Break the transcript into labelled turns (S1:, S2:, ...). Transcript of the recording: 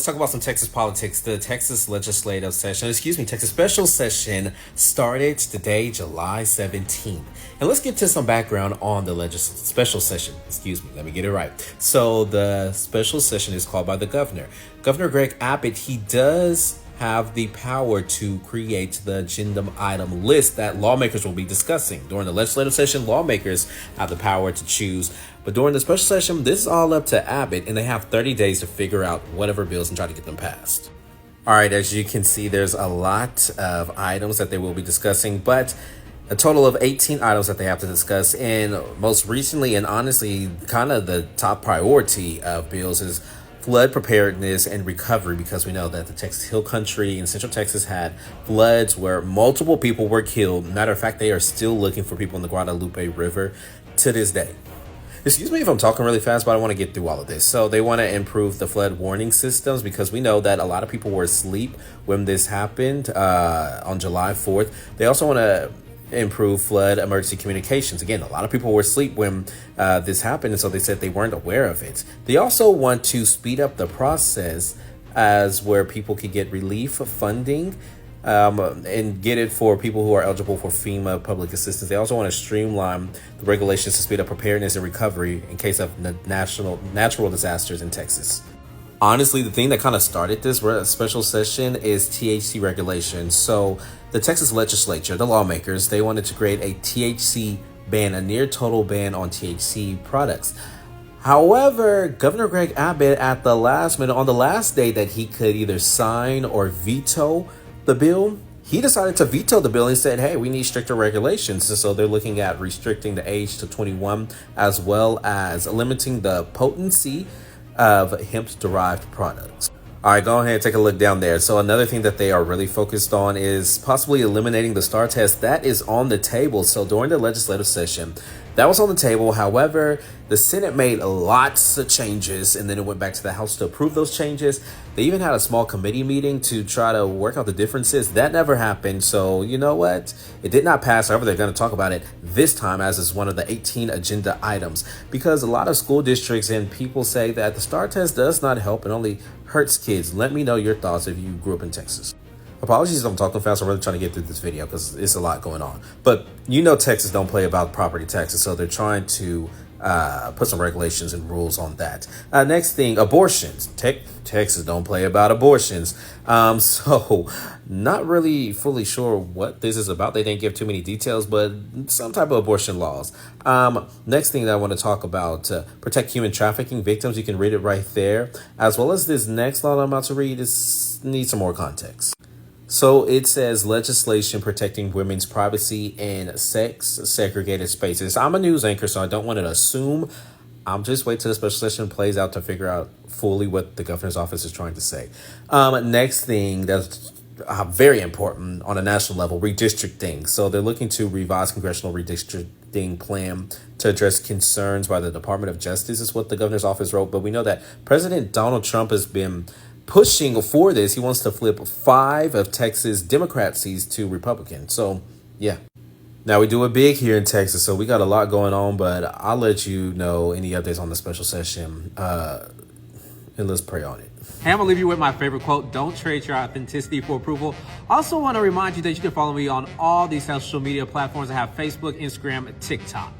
S1: Let's talk about some Texas politics. The Texas Texas special session started today, July 17th. And let's get to some background on the special session. Let me get it right. So the special session is called by the governor. Governor Greg Abbott, he does have the power to create the agenda item list that lawmakers will be discussing. During the legislative session, lawmakers have the power to choose. But during the special session, this is all up to Abbott, and they have 30 days to figure out whatever bills and try to get them passed. All right, as you can see, there's a lot of items that they will be discussing, but a total of 18 items that they have to discuss. And most recently, and honestly, kind of the top priority of bills is flood preparedness and recovery, because we know that the Texas Hill Country in Central Texas had floods where multiple people were killed. Matter of fact, they are still looking for people in the Guadalupe River to this day. Excuse me if I'm talking really fast, but I want to get through all of this. So they want to improve the flood warning systems, because we know that a lot of people were asleep when this happened on July 4th. They also want to improve flood emergency communications. Again, a lot of people were asleep when this happened, and so they said they weren't aware of it. They also want to speed up the process as where people could get relief funding and get it for people who are eligible for FEMA public assistance. They also want to streamline the regulations to speed up preparedness and recovery in case of natural disasters in Texas. Honestly, the thing that kind of started this special session is THC regulations. So the Texas legislature, the lawmakers, they wanted to create a THC ban, a near total ban on THC products. However, Governor Greg Abbott, at the last minute, on the last day that he could either sign or veto the bill, he decided to veto the bill and said, hey, we need stricter regulations. And so they're looking at restricting the age to 21, as well as limiting the potency of hemp-derived products. All right, go ahead and take a look down there. So another thing that they are really focused on is possibly eliminating the STAAR test. That is on the table. So during the legislative session, that was on the table. However, the Senate made lots of changes, and then it went back to the House to approve those changes. They even had a small committee meeting to try to work out the differences. That never happened. So you know what? It did not pass. However, they're going to talk about it this time as is one of the 18 agenda items, because a lot of school districts and people say that the STAAR test does not help and only hurts kids. Let me know your thoughts if you grew up in Texas. Apologies if I'm talking fast. I'm really trying to get through this video because it's a lot going on. But you know Texas don't play about property taxes, so they're trying to put some regulations and rules on that. Next thing, abortions. Texas don't play about abortions. So not really fully sure what this is about. They didn't give too many details, but some type of abortion laws. Next thing that I want to talk about, protect human trafficking victims. You can read it right there. As well as this next law I'm about to read needs some more context. So it says legislation protecting women's privacy in sex-segregated spaces. I'm a news anchor, so I don't want to assume. I'm just waiting till the special session plays out to figure out fully what the governor's office is trying to say. Next thing that's very important on a national level, redistricting. So they're looking to revise congressional redistricting plan to address concerns by the Department of Justice, is what the governor's office wrote. But we know that President Donald Trump has been pushing for this. He wants to flip 5 of Texas Democrat seats to Republican. So, yeah. Now, we do it big here in Texas, so we got a lot going on, but I'll let you know any updates on the special session, and let's pray on it.
S2: Hey, I'm going to leave you with my favorite quote: don't trade your authenticity for approval. Also want to remind you that you can follow me on all these social media platforms. I have Facebook, Instagram, and TikTok.